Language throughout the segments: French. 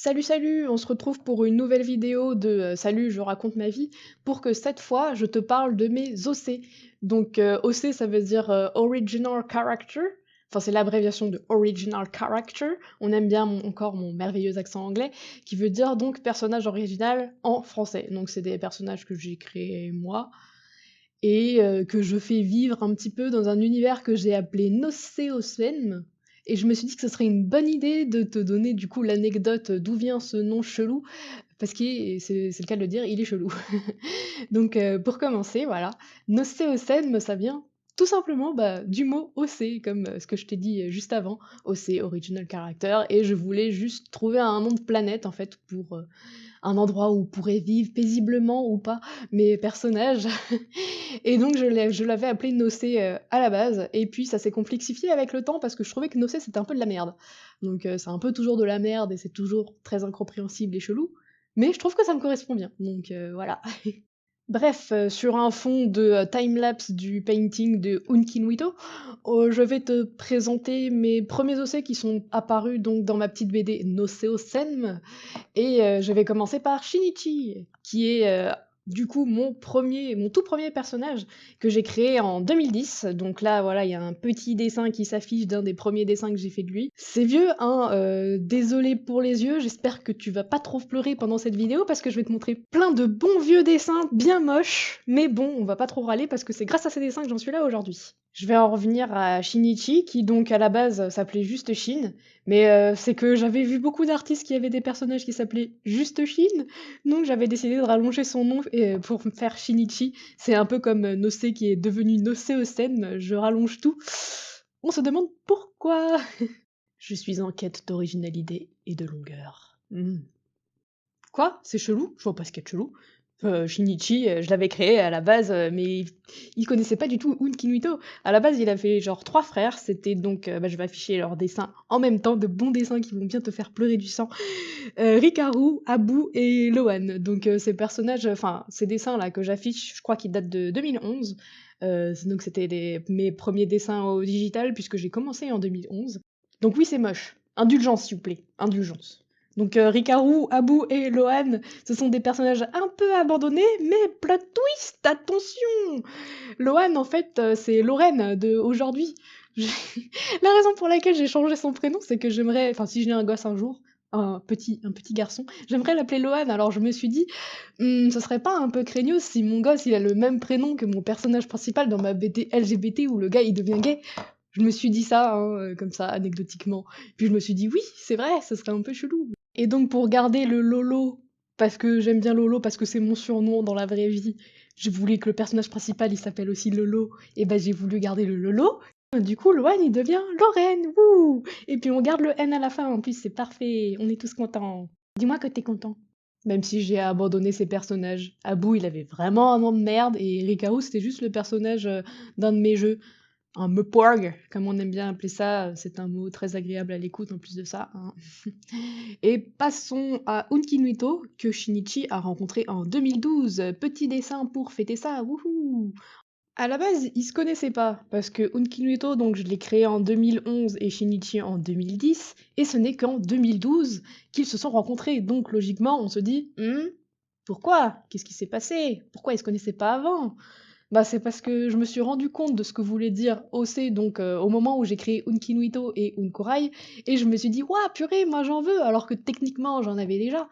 Salut, salut! On se retrouve pour une nouvelle vidéo de Salut, je raconte ma vie, pour que cette fois, je te parle de mes OC. Donc, OC, ça veut dire Original Character. Enfin, c'est l'abréviation de Original Character. On aime bien encore mon merveilleux accent anglais, qui veut dire donc personnage original en français. Donc, c'est des personnages que j'ai créés moi et que je fais vivre un petit peu dans un univers que j'ai appelé Nocéocène. Et je me suis dit que ce serait une bonne idée de te donner du coup l'anecdote d'où vient ce nom chelou, parce que c'est le cas de le dire, il est chelou. Donc pour commencer, voilà, Nocéocène, ça vient tout simplement du mot OC, comme ce que je t'ai dit juste avant, OC, Original Character, et je voulais juste trouver un nom de planète en fait pour un endroit où pourraient vivre paisiblement ou pas mes personnages. Et donc je l'avais appelé Nocé à la base, et puis ça s'est complexifié avec le temps parce que je trouvais que Nocé c'était un peu de la merde. Donc c'est un peu toujours de la merde et c'est toujours très incompréhensible et chelou, mais je trouve que ça me correspond bien, donc voilà. Bref, sur un fond de time-lapse du painting de Unkinuito, je vais te présenter mes premiers OC qui sont apparus donc dans ma petite BD Nocéocène, et je vais commencer par Shinichi, qui est du coup mon tout premier personnage que j'ai créé en 2010. Donc là, voilà, il y a un petit dessin qui s'affiche d'un des premiers dessins que j'ai fait de lui. C'est vieux, hein, désolé pour les yeux, j'espère que tu vas pas trop pleurer pendant cette vidéo parce que je vais te montrer plein de bons vieux dessins bien moches. Mais bon, on va pas trop râler parce que c'est grâce à ces dessins que j'en suis là aujourd'hui. Je vais en revenir à Shinichi, qui donc à la base s'appelait juste Shin, mais c'est que j'avais vu beaucoup d'artistes qui avaient des personnages qui s'appelaient juste Shin, donc j'avais décidé de rallonger son nom pour me faire Shinichi. C'est un peu comme Nocé qui est devenu Nocéocène, je rallonge tout. On se demande pourquoi. Je suis en quête d'originalité et de longueur. Quoi? C'est chelou? Je vois pas ce qu'il y a de chelou. Shinichi, je l'avais créé à la base, mais il connaissait pas du tout Unkinuito. À la base, il avait genre 3 frères, c'était donc, je vais afficher leurs dessins en même temps, de bons dessins qui vont bien te faire pleurer du sang. Rikaru, Abu et Loan. Donc ces personnages, enfin ces dessins-là que j'affiche, je crois qu'ils datent de 2011. Donc c'était mes premiers dessins au digital puisque j'ai commencé en 2011. Donc oui, c'est moche. Indulgence, s'il vous plaît. Indulgence. Donc Rikaru, Abu et Loan, ce sont des personnages un peu abandonnés, mais plot twist, attention! Loan, en fait, c'est Lorraine de aujourd'hui. La raison pour laquelle j'ai changé son prénom, c'est que j'aimerais, enfin si j'ai un gosse un jour, un petit garçon, j'aimerais l'appeler Loan. Alors je me suis dit, ce serait pas un peu craignos si mon gosse il a le même prénom que mon personnage principal dans ma BD LGBT où le gars il devient gay. Je me suis dit ça, hein, comme ça, anecdotiquement. Puis je me suis dit, oui, c'est vrai, ce serait un peu chelou. Et donc pour garder le Lolo, parce que j'aime bien Lolo, parce que c'est mon surnom dans la vraie vie, je voulais que le personnage principal il s'appelle aussi Lolo, et ben j'ai voulu garder le Lolo. Du coup, Loan il devient Lorraine, wouh! Et puis on garde le N à la fin, en plus c'est parfait, on est tous contents. Dis-moi que t'es content. Même si j'ai abandonné ces personnages. Abu il avait vraiment un nom de merde, et Rikaru c'était juste le personnage d'un de mes jeux. Un meporg, comme on aime bien appeler ça, c'est un mot très agréable à l'écoute en plus de ça, hein. Et passons à Unkinuito, que Shinichi a rencontré en 2012. Petit dessin pour fêter ça, wouhou! À la base, ils se connaissaient pas, parce que Unkinuito, donc je l'ai créé en 2011 et Shinichi en 2010, et ce n'est qu'en 2012 qu'ils se sont rencontrés. Donc logiquement, on se dit, pourquoi? Qu'est-ce qui s'est passé? Pourquoi ils se connaissaient pas avant? Bah, c'est parce que je me suis rendu compte de ce que voulait dire OC, donc au moment où j'ai créé Unkinuito et Unkurai, et je me suis dit: «Ouah, purée, moi j'en veux!» alors que techniquement j'en avais déjà.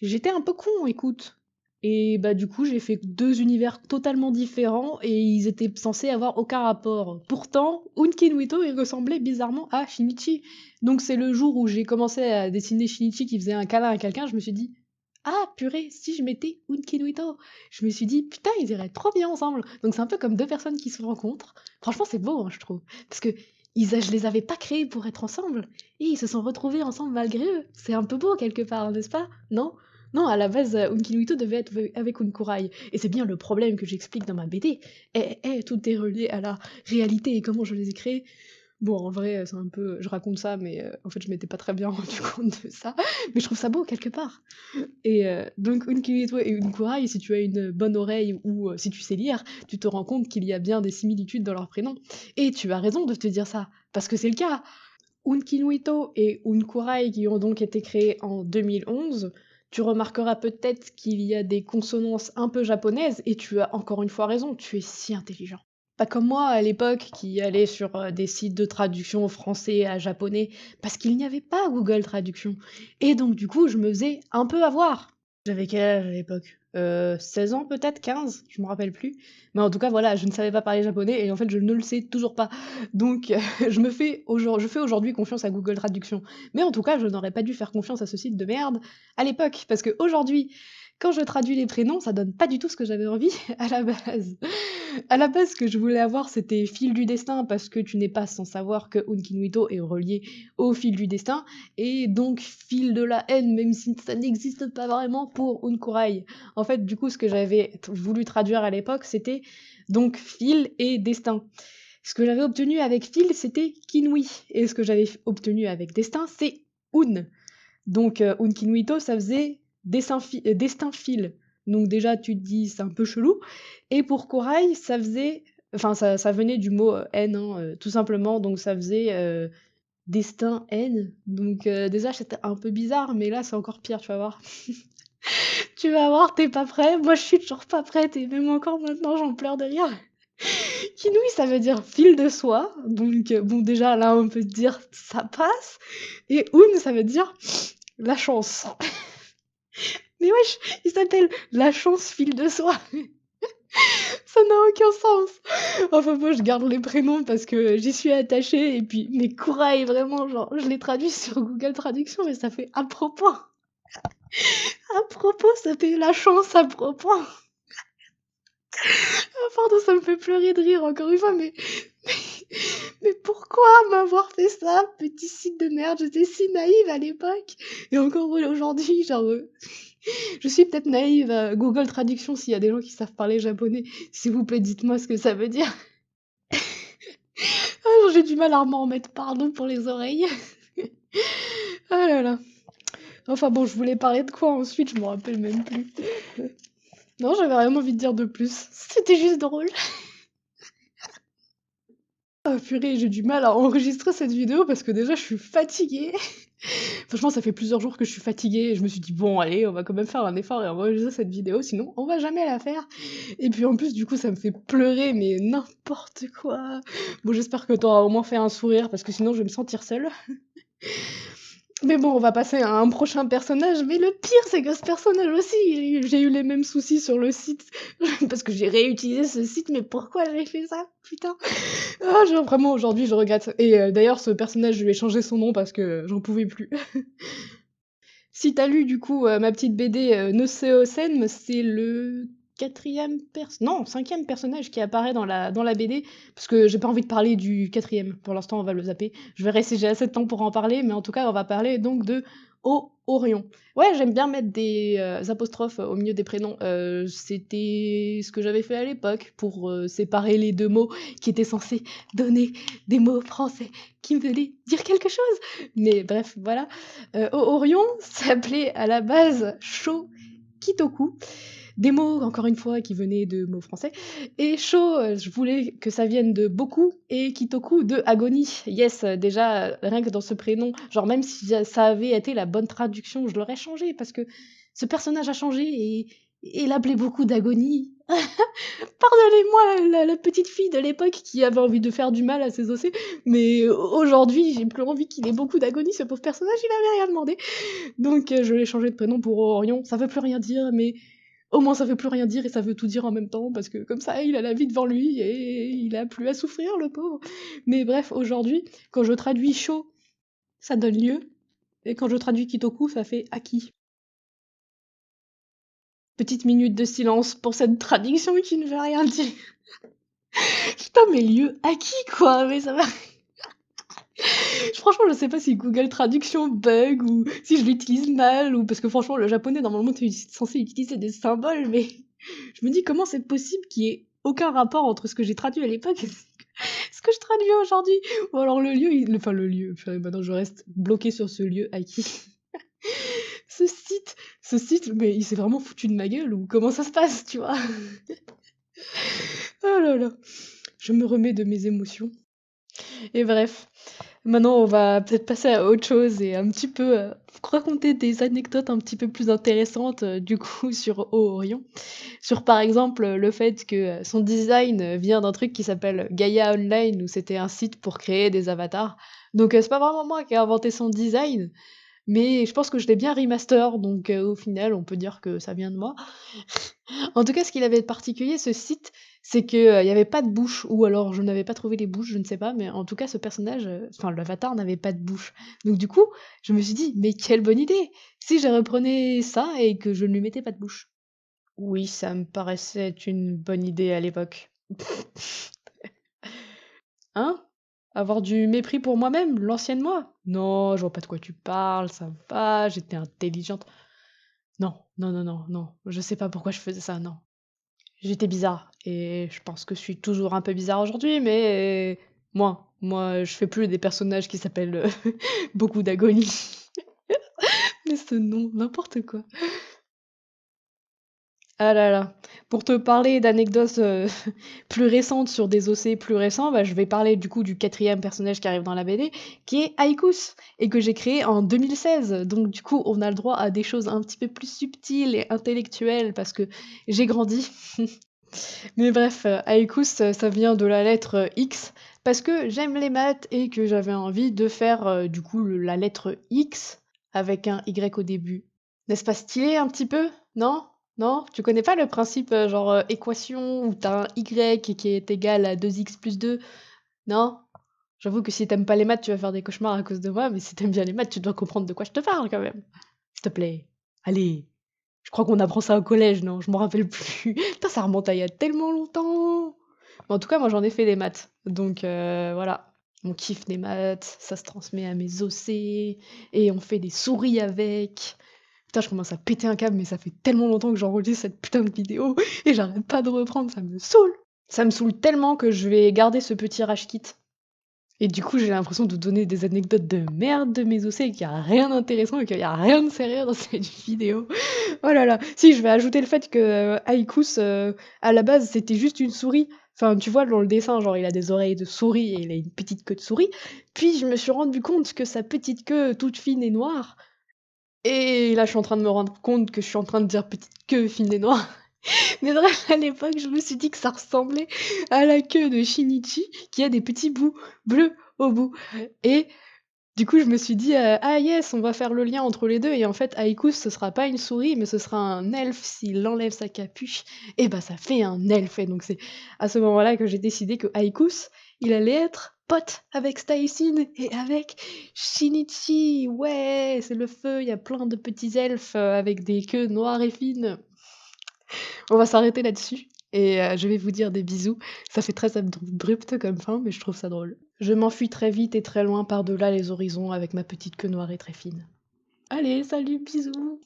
J'étais un peu con, écoute. Et bah, du coup, j'ai fait 2 univers totalement différents et ils étaient censés avoir aucun rapport. Pourtant, Unkinuito, il ressemblait bizarrement à Shinichi. Donc c'est le jour où j'ai commencé à dessiner Shinichi qui faisait un câlin à quelqu'un, je me suis dit: «Ah purée, si je mettais Unkinuito!» Je me suis dit: «Putain, ils iraient trop bien ensemble!» Donc c'est un peu comme 2 personnes qui se rencontrent. Franchement, c'est beau, hein, je trouve. Parce que je les avais pas créés pour être ensemble et ils se sont retrouvés ensemble malgré eux. C'est un peu beau quelque part, n'est-ce pas? Non? Non, à la base, Unkinuito devait être avec Unkurai, et c'est bien le problème que j'explique dans ma BD. Tout est relié à la réalité et comment je les ai créés. Bon, en vrai, c'est un peu je raconte ça, mais en fait, je m'étais pas très bien rendu compte de ça, mais je trouve ça beau quelque part. Et donc Unkinuito et Unkurai, si tu as une bonne oreille ou si tu sais lire, tu te rends compte qu'il y a bien des similitudes dans leurs prénoms. Et tu as raison de te dire ça, parce que c'est le cas. Unkinuito et Unkurai qui ont donc été créés en 2011, tu remarqueras peut-être qu'il y a des consonances un peu japonaises et tu as encore une fois raison, tu es si intelligent. Pas comme moi à l'époque qui allait sur des sites de traduction français à japonais parce qu'il n'y avait pas Google Traduction. Et donc du coup, je me faisais un peu avoir. J'avais quel âge à l'époque? 16 ans peut-être? 15? Je me rappelle plus. Mais en tout cas, voilà, je ne savais pas parler japonais et en fait, je ne le sais toujours pas. Donc, je fais aujourd'hui confiance à Google Traduction. Mais en tout cas, je n'aurais pas dû faire confiance à ce site de merde à l'époque. Parce qu'aujourd'hui, quand je traduis les prénoms, ça donne pas du tout ce que j'avais envie à la base. À la base, ce que je voulais avoir, c'était Fil du destin, parce que tu n'es pas sans savoir que Unkinuito est relié au fil du destin, et donc Fil de la haine, même si ça n'existe pas vraiment pour Unkurai. En fait, du coup, ce que j'avais voulu traduire à l'époque, c'était donc Fil et destin. Ce que j'avais obtenu avec Fil, c'était Kinui, et ce que j'avais obtenu avec destin, c'est Un. Donc Unkinuito, ça faisait destin fil. Donc déjà, tu te dis, c'est un peu chelou. Et pour Korail, ça faisait... Enfin, ça venait du mot haine, hein, tout simplement. Donc ça faisait destin haine. Donc déjà, c'était un peu bizarre, mais là, c'est encore pire, tu vas voir. Tu vas voir, t'es pas prêt. Moi, je suis toujours pas prête. Et même encore maintenant, j'en pleure de rire. Kinui, ça veut dire fil de soie. Donc, bon, déjà, là, on peut se dire, ça passe. Et Un, ça veut dire la chance. Mais wesh, il s'appelle La chance file de soie. Ça n'a aucun sens. Enfin, moi, je garde les prénoms parce que j'y suis attachée. Et puis, mes courailles, vraiment, genre, je les traduis sur Google Traduction, mais ça fait à propos. À propos, ça fait la chance à propos. Ah, pardon, ça me fait pleurer de rire encore une fois, mais pourquoi m'avoir fait ça, petit site de merde? J'étais si naïve à l'époque. Et encore aujourd'hui, genre, je suis peut-être naïve. Google Traduction, s'il y a des gens qui savent parler japonais, s'il vous plaît, dites-moi ce que ça veut dire. Ah, j'ai du mal à m'en remettre, pardon pour les oreilles. Ah là là. Enfin bon, je voulais parler de quoi ensuite, je me rappelle même plus. Non, j'avais rien envie de dire de plus. C'était juste drôle. Ah purée, j'ai du mal à enregistrer cette vidéo parce que déjà je suis fatiguée. Franchement, ça fait plusieurs jours que je suis fatiguée et je me suis dit bon allez, on va quand même faire un effort et enregistrer cette vidéo, sinon on va jamais la faire. Et puis en plus du coup ça me fait pleurer mais n'importe quoi. Bon, j'espère que t'auras au moins fait un sourire parce que sinon je vais me sentir seule. Mais bon, on va passer à un prochain personnage, mais le pire, c'est que ce personnage aussi, j'ai eu les mêmes soucis sur le site, parce que j'ai réutilisé ce site, mais pourquoi j'ai fait ça? Putain. Ah, genre, vraiment, aujourd'hui, je regrette. Et d'ailleurs, ce personnage, je lui ai changé son nom parce que j'en pouvais plus. Si t'as lu, du coup, ma petite BD Noseo Sen, c'est le non, cinquième personnage qui apparaît dans la BD, parce que j'ai pas envie de parler du quatrième. Pour l'instant, on va le zapper. Je verrai si j'ai assez de temps pour en parler, mais en tout cas, on va parler donc de Orion. Ouais, j'aime bien mettre des apostrophes au milieu des prénoms. C'était ce que j'avais fait à l'époque pour séparer les deux mots qui étaient censés donner des mots français qui veulent dire quelque chose. Mais bref, voilà. Orion s'appelait à la base Sho Kitoku. Des mots, encore une fois, qui venaient de mots français. Et Sho, je voulais que ça vienne de beaucoup, et Kitoku de agonie. Yes, déjà, rien que dans ce prénom, genre même si ça avait été la bonne traduction, je l'aurais changé, parce que ce personnage a changé, et il appelait beaucoup d'agonie. Pardonnez-moi la petite fille de l'époque qui avait envie de faire du mal à ses OC, mais aujourd'hui, j'ai plus envie qu'il ait beaucoup d'agonie, ce pauvre personnage, il avait rien demandé. Donc je l'ai changé de prénom pour Orion. Ça veut plus rien dire, mais au moins ça veut plus rien dire et ça veut tout dire en même temps, parce que comme ça, il a la vie devant lui et il a plus à souffrir, le pauvre. Mais bref, aujourd'hui, quand je traduis Sho, ça donne lieu, et quand je traduis Kitoku, ça fait Aki. Petite minute de silence pour cette traduction qui ne veut rien dire. Putain, mais lieu acquis, quoi, mais ça va. Franchement, je sais pas si Google Traduction bug ou si je l'utilise mal, ou parce que franchement, le japonais, normalement, tu es censé utiliser des symboles, mais je me dis comment c'est possible qu'il y ait aucun rapport entre ce que j'ai traduit à l'époque et ce que je traduis aujourd'hui. Ou alors le lieu, enfin le lieu, maintenant je reste bloqué sur ce lieu acquis. Ce site, mais il s'est vraiment foutu de ma gueule, ou comment ça se passe, tu vois? Oh là là, je me remets de mes émotions. Et bref. Maintenant, on va peut-être passer à autre chose et un petit peu, raconter des anecdotes un petit peu plus intéressantes, du coup sur Orion. Sur par exemple, le fait que, son design, vient d'un truc qui s'appelle Gaia Online où c'était un site pour créer des avatars. Donc, c'est pas vraiment moi qui ai inventé son design, mais je pense que je l'ai bien remaster donc, au final, on peut dire que ça vient de moi. En tout cas, ce qu'il avait de particulier, ce site, c'est que, il y avait pas de bouche ou alors je n'avais pas trouvé les bouches, je ne sais pas, mais en tout cas, ce personnage, enfin l'avatar n'avait pas de bouche. Donc du coup, je me suis dit: «Mais quelle bonne idée! Si je reprenais ça et que je ne lui mettais pas de bouche». Oui, ça me paraissait être une bonne idée à l'époque. Hein? Avoir du mépris pour moi-même, l'ancienne moi? Non, je vois pas de quoi tu parles, ça va, j'étais intelligente. Non, non, non, non, non, je sais pas pourquoi je faisais ça, non. J'étais bizarre et je pense que je suis toujours un peu bizarre aujourd'hui, mais moi, je fais plus des personnages qui s'appellent, beaucoup d'agonie. Mais ce nom, n'importe quoi. Ah là là. Pour te parler d'anecdotes, plus récentes sur des OC plus récents, bah, je vais parler du coup du quatrième personnage qui arrive dans la BD, qui est Aikus et que j'ai créé en 2016. Donc du coup, on a le droit à des choses un petit peu plus subtiles et intellectuelles parce que j'ai grandi. Mais bref, Aikus, ça vient de la lettre, X parce que j'aime les maths et que j'avais envie de faire, du coup, la lettre X avec un Y au début. N'est-ce pas stylé un petit peu? Non? Non? Tu connais pas le principe, genre, équation où t'as un Y qui est égal à 2x+2? Non? J'avoue que si t'aimes pas les maths, tu vas faire des cauchemars à cause de moi, mais si t'aimes bien les maths, tu dois comprendre de quoi je te parle quand même. S'il te plaît. Allez! Je crois qu'on apprend ça au collège, non? Je m'en rappelle plus. Putain, ça remonte à il y a tellement longtemps! Mais en tout cas, moi, j'en ai fait des maths. Donc voilà. On kiffe des maths, ça se transmet à mes OC et on fait des souris avec. Putain, je commence à péter un câble, mais ça fait tellement longtemps que j'enregistre cette putain de vidéo et j'arrête pas de reprendre, ça me saoule! Ça me saoule tellement que je vais garder ce petit rage kit. Et du coup, j'ai l'impression de donner des anecdotes de merde de mes OC et qu'il y a rien d'intéressant et qu'il y a rien de sérieux dans cette vidéo. Oh là là! Si, je vais ajouter le fait que, Aikus, à la base, c'était juste une souris. Enfin, tu vois, dans le dessin, genre, il a des oreilles de souris et il a une petite queue de souris. Puis je me suis rendu compte que sa petite queue toute fine et noire et là, je suis en train de me rendre compte que je suis en train de dire petite queue fine et noire. Mais bref, à l'époque, je me suis dit que ça ressemblait à la queue de Shinichi qui a des petits bouts bleus au bout et du coup, je me suis dit, «Ah yes, on va faire le lien entre les 2 et en fait, Aikus, ce sera pas une souris, mais ce sera un elfe s'il enlève sa capuche et bah, ça fait un elfe» et donc c'est à ce moment-là que j'ai décidé que Aikus, il allait être pote avec Staïsine et avec Shinichi. Ouais, c'est le feu, il y a plein de petits elfes, avec des queues noires et fines. On va s'arrêter là-dessus et je vais vous dire des bisous. Ça fait très abrupt comme fin, mais je trouve ça drôle. Je m'enfuis très vite et très loin par-delà les horizons avec ma petite queue noire et très fine. Allez, salut, bisous!